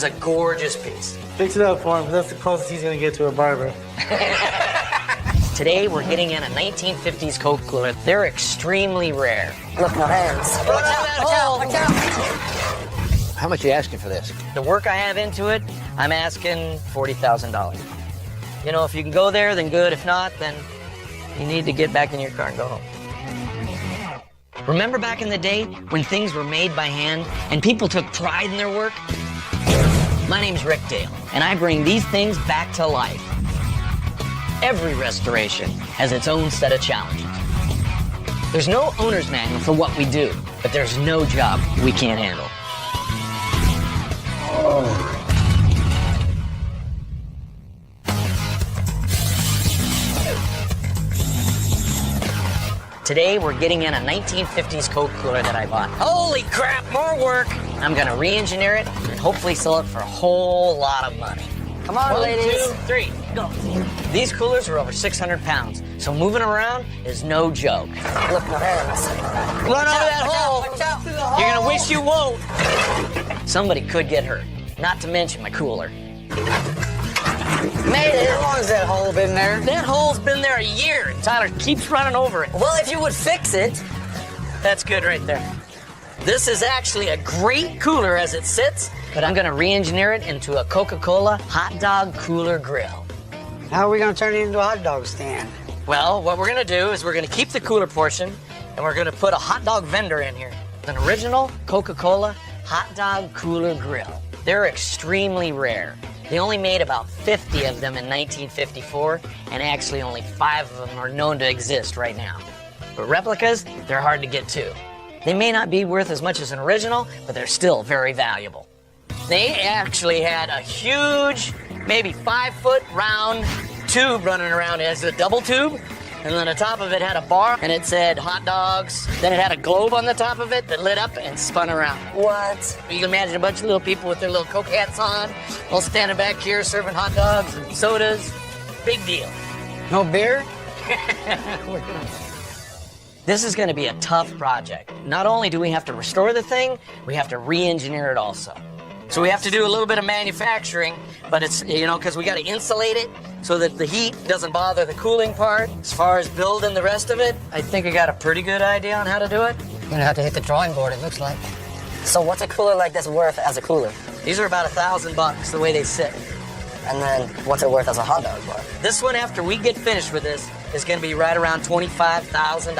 It's a gorgeous piece. Fix it up for him, because that's the closest he's going to get to a barber. Today, we're getting in a 1950s Coke cooler. They're extremely rare. Look, no hands. Watch out, Watch out. How much are you asking for this? The work I have into it, I'm asking $40,000. You know, if you can go there, then good. If not, then you need to get back in your car and go home. Remember back in the day when things were made by hand and people took pride in their work? My name's Rick Dale, and I bring these things back to life. Every restoration has its own set of challenges. There's no owner's manual for what we do, but there's no job we can't handle. Today, we're getting in a 1950s Coke cooler that I bought. Holy crap, more work! I'm gonna re-engineer it and hopefully sell it for a whole lot of money. Come on, ladies. 1, 2, 3, go. These coolers are over 600 pounds, so moving around is no joke. Look, no hands. Run over that hole. Watch out. You're gonna wish you won't. Somebody could get hurt, not to mention my cooler. Made it. How long has that hole been there? That hole's been there a year, and Tyler keeps running over it. Well, if you would fix it. That's good right there. This is actually a great cooler as it sits, but I'm gonna re-engineer it into a Coca-Cola hot dog cooler grill. How are we going to turn it into a hot dog stand? Well, what we're gonna do is we're gonna keep the cooler portion, and we're gonna put a hot dog vendor in here. An original Coca-Cola hot dog cooler grill. They're extremely rare. They only made about 50 of them in 1954, and actually only 5 of them are known to exist right now. But replicas, they're hard to get too. They may not be worth as much as an original, but they're still very valuable. They actually had a huge, maybe 5-foot round tube running around as a double tube, and then the top of it had a bar, and it said hot dogs. Then it had a globe on the top of it that lit up and spun around. What? You can imagine a bunch of little people with their little Coke hats on, all standing back here serving hot dogs and sodas. Big deal. No beer? This is going to be a tough project. Not only do we have to restore the thing, we have to re-engineer it also. So we have to do a little bit of manufacturing, but it's, you know, because we got to insulate it so that the heat doesn't bother the cooling part. As far as building the rest of it, I think I got a pretty good idea on how to do it. You're going to have to hit the drawing board, it looks like. So what's a cooler like this worth as a cooler? These are about $1,000 the way they sit. And then what's it worth as a hot dog bar? This one, after we get finished with this, is going to be right around $25,000.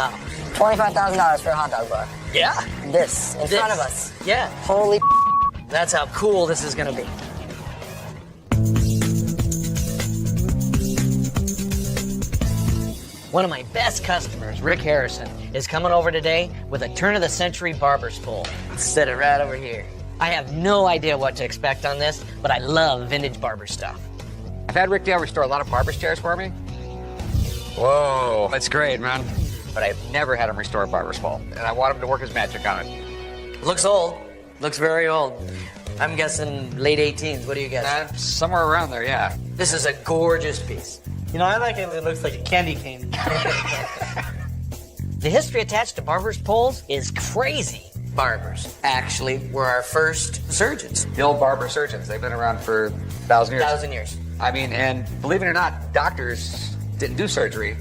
$25,000 for a hot dog bar. Yeah. This, in front of us. Yeah. Holy That's how cool this is going to be. One of my best customers, Rick Harrison, is coming over today with a turn-of-the-century barber's pole. Set it right over here. I have no idea what to expect on this, but I love vintage barber stuff. I've had Rick Dale restore a lot of barber's chairs for me. Whoa, that's great, man. But I've never had him restore a barber's pole, and I want him to work his magic on it. Looks old. Looks very old. I'm guessing late 18s. What do you guess? Somewhere around there, yeah. This is a gorgeous piece. You know, I like it. It looks like a candy cane. The history attached to barber's poles is crazy. Barbers actually were our first surgeons. The old barber surgeons, they've been around for 1,000 years. 1,000 years. I mean, and believe it or not, doctors didn't do surgery.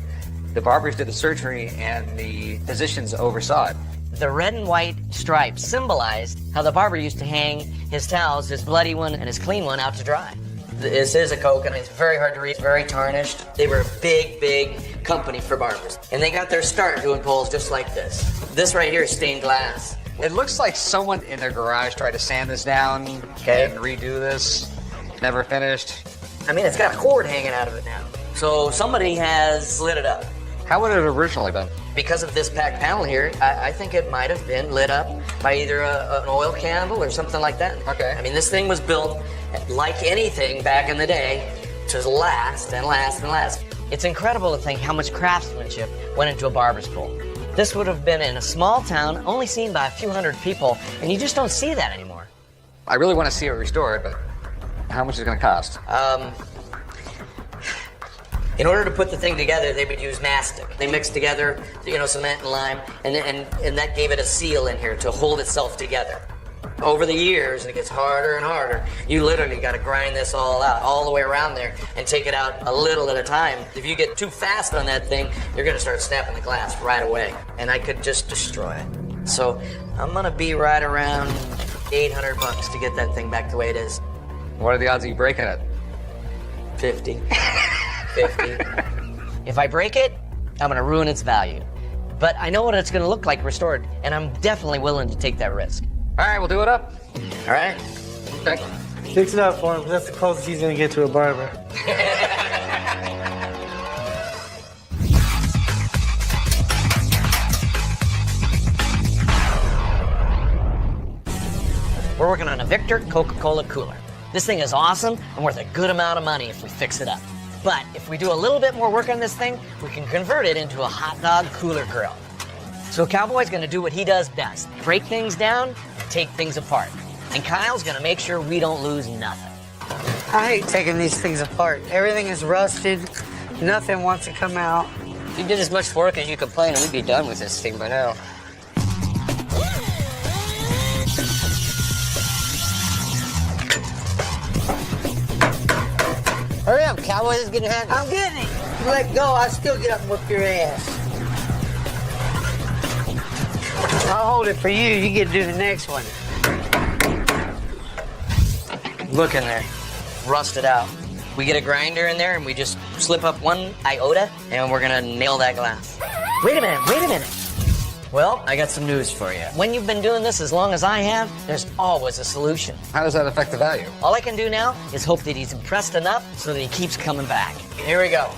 The barbers did the surgery, and the physicians oversaw it. The red and white stripes symbolized how the barber used to hang his towels, his bloody one and his clean one, out to dry. This is a Coke, and it's very hard to read, very tarnished. They were a big, big company for barbers. And they got their start doing poles just like this. This right here is stained glass. It looks like someone in their garage tried to sand this down and redo this. Never finished. I mean, it's got a cord hanging out of it now. So somebody has lit it up. How would it have originally been? Because of this back panel here, I think it might have been lit up by either an oil candle or something like that. Okay. I mean, this thing was built, like anything back in the day, to last and last and last. It's incredible to think how much craftsmanship went into a barber's pole. This would have been in a small town, only seen by a few hundred people, and you just don't see that anymore. I really want to see it restored, but how much is it going to cost? In order to put the thing together, they would use mastic. They mixed together, cement and lime, and that gave it a seal in here to hold itself together. Over the years, it gets harder and harder. You literally got to grind this all out, all the way around there, and take it out a little at a time. If you get too fast on that thing, you're going to start snapping the glass right away, and I could just destroy it. So I'm going to be right around $800 to get that thing back the way it is. What are the odds of you breaking it? 50. 50. If I break it, I'm going to ruin its value. But I know what it's going to look like restored, and I'm definitely willing to take that risk. All right, we'll do it up. All right? Okay. Fix it up for him, 'cause that's the closest he's gonna get to a barber. We're working on a Victor Coca-Cola cooler. This thing is awesome and worth a good amount of money if we fix it up. But if we do a little bit more work on this thing, we can convert it into a hot dog cooler grill. So Cowboy's gonna do what he does best, break things down and take things apart. And Kyle's gonna make sure we don't lose nothing. I hate taking these things apart. Everything is rusted. Nothing wants to come out. If you did as much work as you complain, we'd be done with this thing by now. Hurry up, Cowboy, this is getting heavy. I'm getting it. You let go, I still get up and whip your ass. I'll hold it for you. You get to do the next one. Look in there, rusted out. We get a grinder in there and we just slip up 1 iota and we're gonna nail that glass. Wait a minute. Well, I got some news for you. When you've been doing this as long as I have, there's always a solution. How does that affect the value? All I can do now is hope that he's impressed enough so that he keeps coming back. Here we go.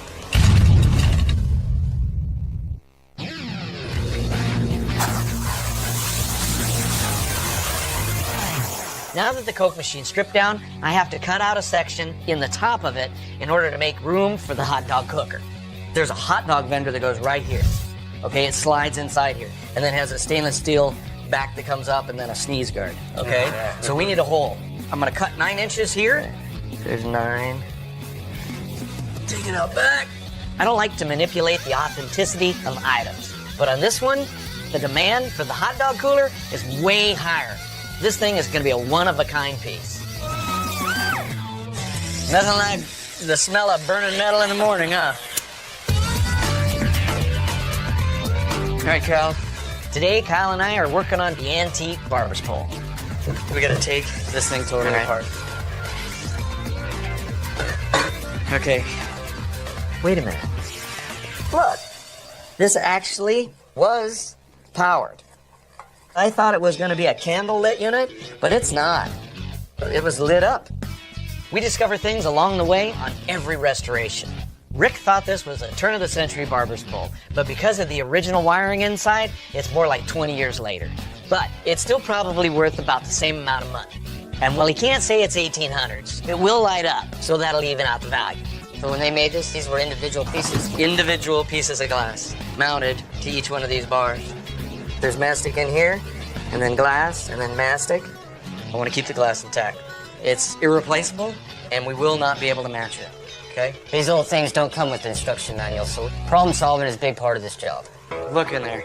Now that the Coke machine's stripped down, I have to cut out a section in the top of it in order to make room for the hot dog cooker. There's a hot dog vendor that goes right here. Okay, it slides inside here, and then has a stainless steel back that comes up and then a sneeze guard. Okay, so we need a hole. I'm gonna cut 9 inches here. There's 9. Take it out back. I don't like to manipulate the authenticity of items, but on this one, the demand for the hot dog cooler is way higher. This thing is gonna be a one-of-a-kind piece. Nothing like the smell of burning metal in the morning, huh? All right, Kyle. Today, Kyle and I are working on the antique barber's pole. We gotta take this thing totally apart. Okay. Wait a minute. Look, this actually was powered. I thought it was gonna be a candle-lit unit, but it's not. It was lit up. We discover things along the way on every restoration. Rick thought this was a turn-of-the-century barber's pole, but because of the original wiring inside, it's more like 20 years later. But it's still probably worth about the same amount of money. And while he can't say it's 1800s, it will light up, so that'll even out the value. So when they made this, these were individual pieces. Individual pieces of glass mounted to each one of these bars. There's mastic in here, and then glass, and then mastic. I want to keep the glass intact. It's irreplaceable, and we will not be able to match it. Okay? These old things don't come with instruction manuals, so problem solving is a big part of this job. Look in there.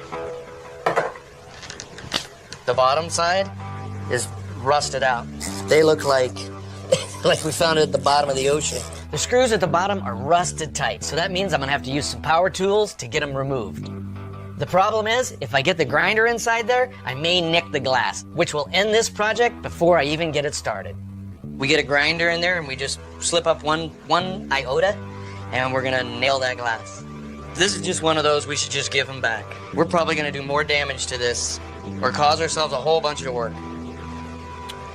The bottom side is rusted out. They look like we found it at the bottom of the ocean. The screws at the bottom are rusted tight, so that means I'm gonna have to use some power tools to get them removed. The problem is, if I get the grinder inside there, I may nick the glass, which will end this project before I even get it started. We get a grinder in there and we just slip up one iota and we're gonna nail that glass. This is just one of those we should just give him back. We're probably gonna do more damage to this or cause ourselves a whole bunch of work.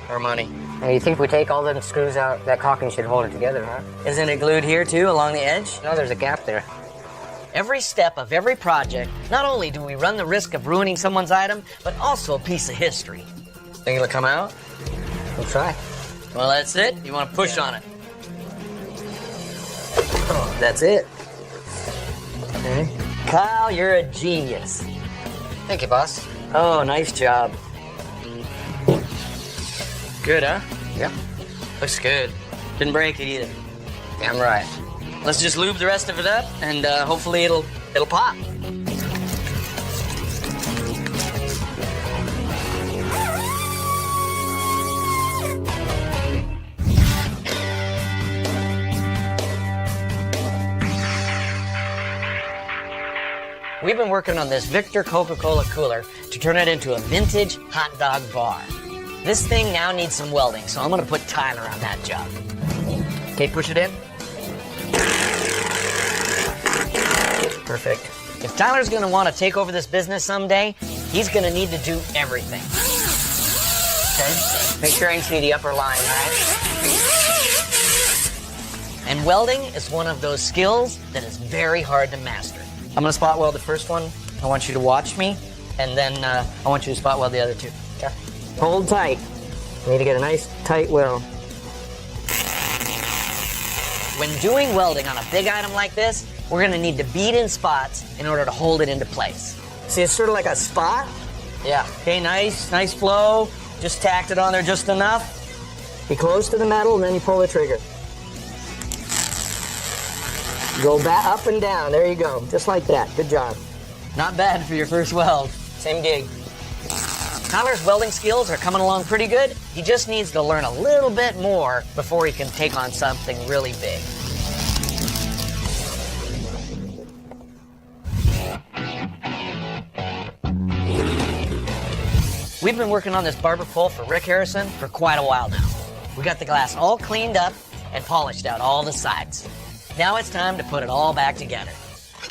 Or money. And you think if we take all them screws out, that caulking should hold it together, huh? Isn't it glued here too, along the edge? No, there's a gap there. Every step of every project, not only do we run the risk of ruining someone's item, but also a piece of history. Think it'll come out? We'll try. Well, that's it. You want to push on it. Oh, that's it. Okay. Kyle, you're a genius. Thank you, boss. Oh, nice job. Good, huh? Yeah. Looks good. Didn't break it either. Damn right. Let's just lube the rest of it up, and hopefully it'll pop. We've been working on this Victor Coca-Cola cooler to turn it into a vintage hot dog bar. This thing now needs some welding, so I'm gonna put Tyler on that job. Okay, push it in. Perfect. If Tyler's gonna want to take over this business someday, he's gonna need to do everything. Okay? Make sure I can see the upper line, all right? And welding is one of those skills that is very hard to master. I'm gonna spot weld the first one. I want you to watch me, and then I want you to spot weld the other two. Okay? Hold tight. We need to get a nice tight weld. When doing welding on a big item like this, we're gonna need to bead in spots in order to hold it into place. See, it's sort of like a spot. Yeah. Okay, nice flow. Just tacked it on there just enough. Be close to the metal, and then you pull the trigger. Go back up and down. There you go. Just like that. Good job. Not bad for your first weld. Same gig. Tyler's welding skills are coming along pretty good. He just needs to learn a little bit more before he can take on something really big. We've been working on this barber pole for Rick Harrison for quite a while now. We got the glass all cleaned up and polished out all the sides. Now it's time to put it all back together.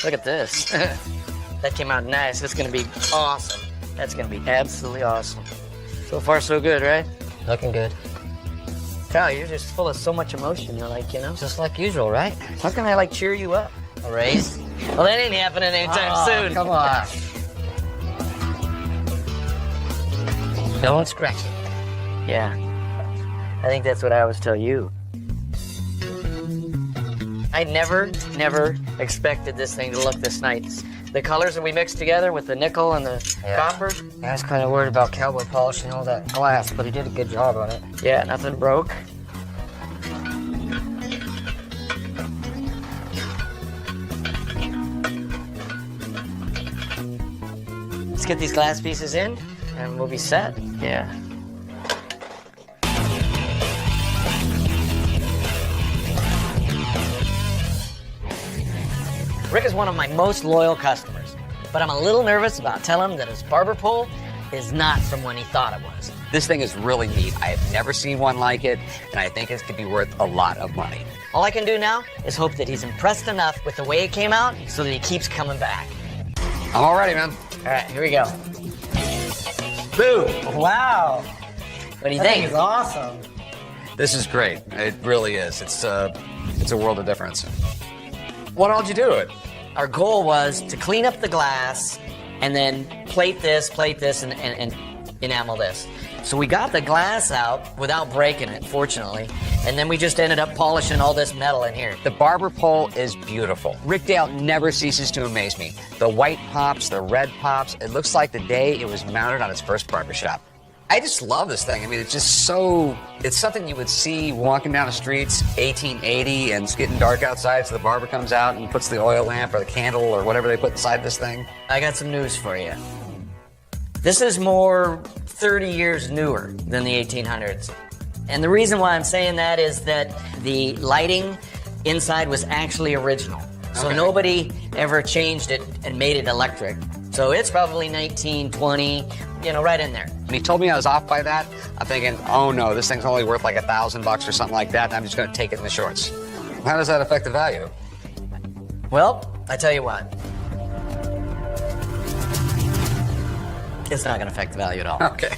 Look at this. That came out nice. It's gonna be awesome. That's gonna be absolutely awesome. So far, so good, right? Looking good. Kyle, you're just full of so much emotion. You're like, Just like usual, right? how can I cheer you up? A raise? Well, that ain't happening anytime soon. Come on. Don't scratch it. Yeah. I think that's what I always tell you. I never expected this thing to look this nice. The colors that we mixed together with the nickel and the copper. I was kind of worried about cowboy polishing all that glass, but he did a good job on it. Yeah, nothing broke. Let's get these glass pieces in, and we'll be set. Yeah. Rick is one of my most loyal customers, but I'm a little nervous about telling him that his barber pole is not from when he thought it was. This thing is really neat. I have never seen one like it, and I think it could be worth a lot of money. All I can do now is hope that he's impressed enough with the way it came out so that he keeps coming back. I'm all ready, man. All right, here we go. Boom! Wow. What do you That thing think? is awesome. This is great. It really is. It's a world of difference. What all did you do to it? Our goal was to clean up the glass and then plate this, and enamel this. So we got the glass out without breaking it, fortunately, and then we just ended up polishing all this metal in here. The barber pole is beautiful. Rick Dale never ceases to amaze me. The white pops, the red pops. It looks like the day it was mounted on his first barbershop. I just love this thing. I mean, it's just so... It's something you would see walking down the streets, 1880, and it's getting dark outside, so the barber comes out and puts the oil lamp or the candle or whatever they put inside this thing. I got some news for you. This is more 30 years newer than the 1800s. And the reason why I'm saying that is that the lighting inside was actually original. So Okay. nobody ever changed it and made it electric. So it's probably 1920, right in there. When he told me I was off by that, I'm thinking, oh no, this thing's only worth like $1,000 or something like that, and I'm just going to take it in the shorts. How does that affect the value? Well, I tell you what. It's not going to affect the value at all. Okay.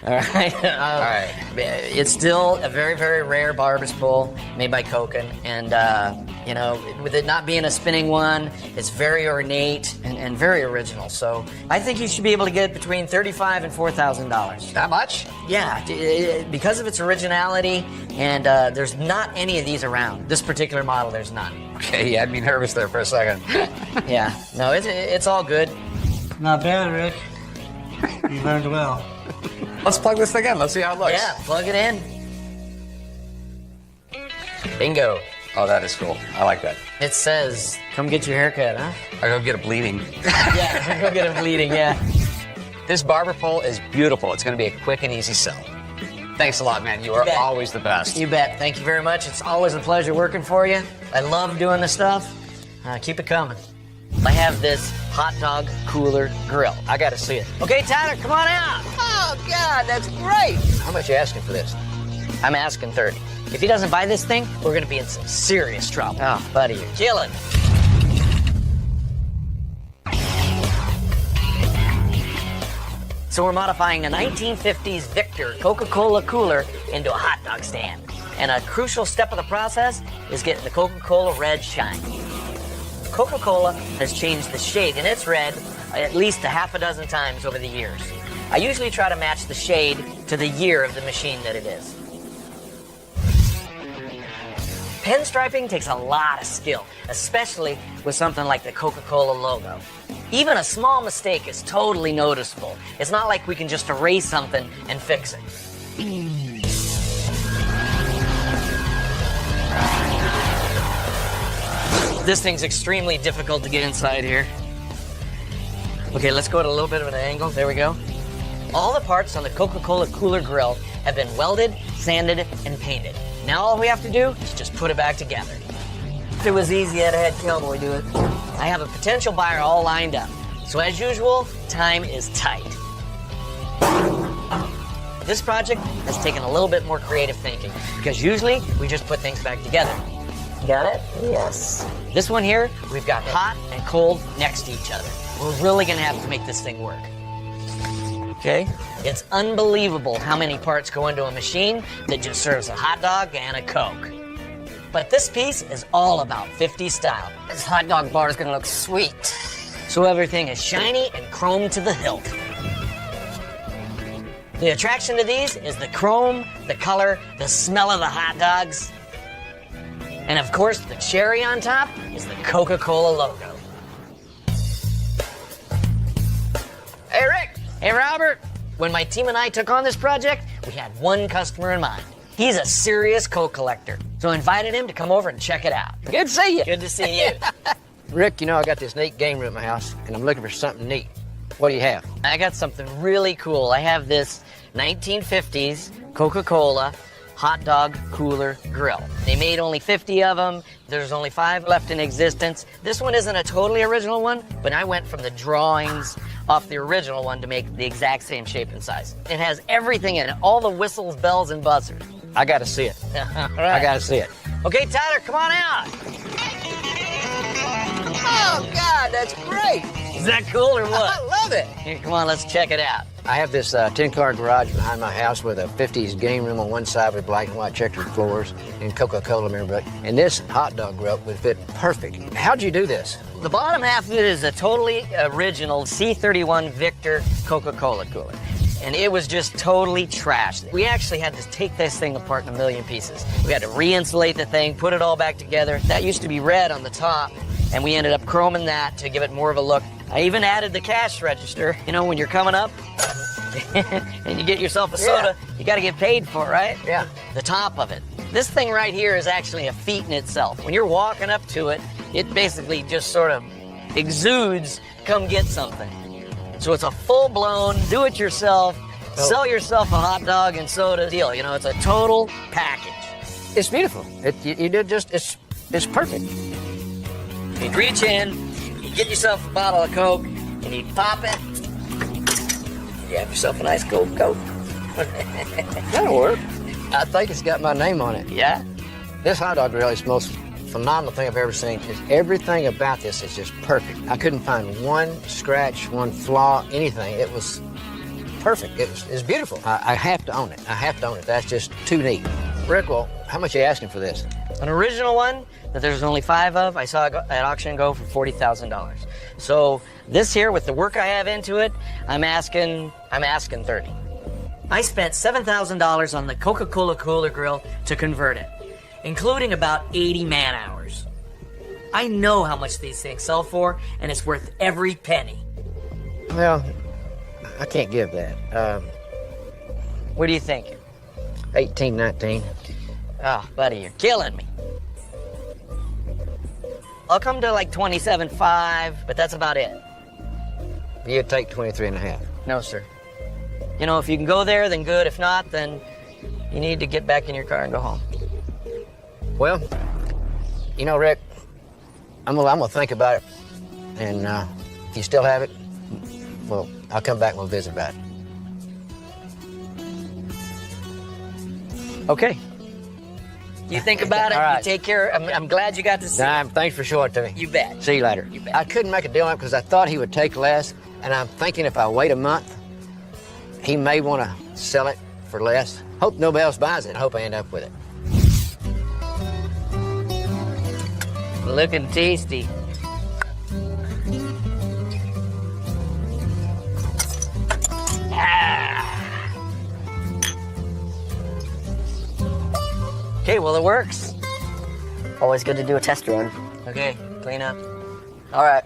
All right. All right. It's still a very, very rare barber's pole made by Koken. And, with it not being a spinning one, it's very ornate and very original. So I think you should be able to get between $35,000 and $4,000. That much? Yeah, because of its originality, and there's not any of these around. This particular model, there's none. Okay, you had me nervous there for a second. Yeah, no, it's all good. Not bad, Rick. You learned well. Let's plug this thing in. Let's see how it looks. Yeah, plug it in. Bingo. Oh, that is cool. I like that. It says, come get your haircut, huh? I go get a bleeding. Yeah, go get a bleeding, yeah. This barber pole is beautiful. It's going to be a quick and easy sell. Thanks a lot, man. You are bet. always the best. You bet. Thank you very much. It's always a pleasure working for you. I love doing this stuff. Keep it coming. I have this hot dog cooler grill. I gotta see it. Okay, Tyler, come on out. Oh, God, that's great. How much you asking for this? I'm asking 30. If he doesn't buy this thing, we're gonna be in some serious trouble. Oh, buddy, you're killing me. So we're modifying the 1950s Victor Coca-Cola cooler into a hot dog stand. And a crucial step of the process is getting the Coca-Cola red shine. Coca-Cola has changed the shade in its red at least a half a dozen times over the years. I usually try to match the shade to the year of the machine that it is. Pinstriping takes a lot of skill, especially with something like the Coca-Cola logo. Even a small mistake is totally noticeable. It's not like we can just erase something and fix it. This thing's extremely difficult to get inside here. Okay, let's go at a little bit of an angle. There we go. All the parts on the Coca-Cola cooler grill have been welded, sanded, and painted. Now all we have to do is just put it back together. If it was easy, I'd have had Cowboy do it. I have a potential buyer all lined up. So as usual, time is tight. This project has taken a little bit more creative thinking because usually we just put things back together. Got it? Yes. This one here, we've got hot and cold next to each other. We're really gonna have to make this thing work. Okay? It's unbelievable how many parts go into a machine that just serves a hot dog and a Coke. But this piece is all about 50s style. This hot dog bar is gonna look sweet. So everything is shiny and chrome to the hilt. The attraction to these is the chrome, the color, the smell of the hot dogs. And of course, the cherry on top is the Coca-Cola logo. Hey, Rick. Hey, Robert. When my team and I took on this project, we had one customer in mind. He's a serious Coke collector. So I invited him to come over and check it out. Good to see you. Good to see you. Rick, you know I got this neat game room at my house, and I'm looking for something neat. What do you have? I got something really cool. I have this 1950s Coca-Cola hot dog cooler grill. They made only 50 of them. There's only 5 left in existence. This one isn't a totally original one, but I went from the drawings off the original one to make the exact same shape and size. It has everything in it, all the whistles, bells, and buzzers. I got to see it. All right. I got to see it. Okay, Tyler, come on out. Oh, God, that's great. Is that cool or what? I love it. Here, come on, let's check it out. I have this 10-car garage behind my house with a 50s game room on one side with black and white checkered floors and Coca-Cola memorabilia. And this hot dog grill would fit perfect. How'd you do this? The bottom half of it is a totally original C31 Victor Coca-Cola cooler. And it was just totally trashed. We actually had to take this thing apart in a million pieces. We had to re-insulate the thing, put it all back together. That used to be red on the top, and we ended up chroming that to give it more of a look. I even added the cash register. You know, when you're coming up and you get yourself a soda, you got to get paid for it, right? Yeah. The top of it. This thing right here is actually a feat in itself. When you're walking up to it, it basically just sort of exudes, come get something. So it's a full-blown, do-it-yourself, sell yourself a hot dog and soda deal. You know, it's a total package. It's beautiful. You did just, it's perfect. You'd reach in, you get yourself a bottle of Coke, and you pop it. You have yourself a nice Coke. That'll work. I think it's got my name on it. Yeah? This hot dog grill is the most phenomenal thing I've ever seen. Everything about this is just perfect. I couldn't find one scratch, one flaw, anything. It was perfect. It was beautiful. I have to own it. I have to own it. That's just too neat. Rick, well, how much are you asking for this? An original one that there's only 5 of, I saw at auction go for $40,000. So this here, with the work I have into it, I'm asking 30. I spent $7,000 on the Coca-Cola cooler grill to convert it, including about 80 man-hours. I know how much these things sell for, and it's worth every penny. Well, I can't give that. What do you think? 18, 19. Oh, buddy, you're killing me. I'll come to like 27.5, but that's about it. You'd take 23 and a half. No, sir. You know, if you can go there, then good. If not, then you need to get back in your car and go home. Well, you know, Rick, I'm gonna think about it. And if you still have it, well, I'll come back and we'll visit about it. Okay. You think about it. All right. You take care. I'm glad you got to see it. Thanks for showing it to me. You bet. See you later. You bet. I couldn't make a deal on it because I thought he would take less, and I'm thinking if I wait a month, he may want to sell it for less. Hope nobody else buys it. Hope I end up with it. Looking tasty. Okay, well, it works. Always good to do a test run. Okay, clean up. All right.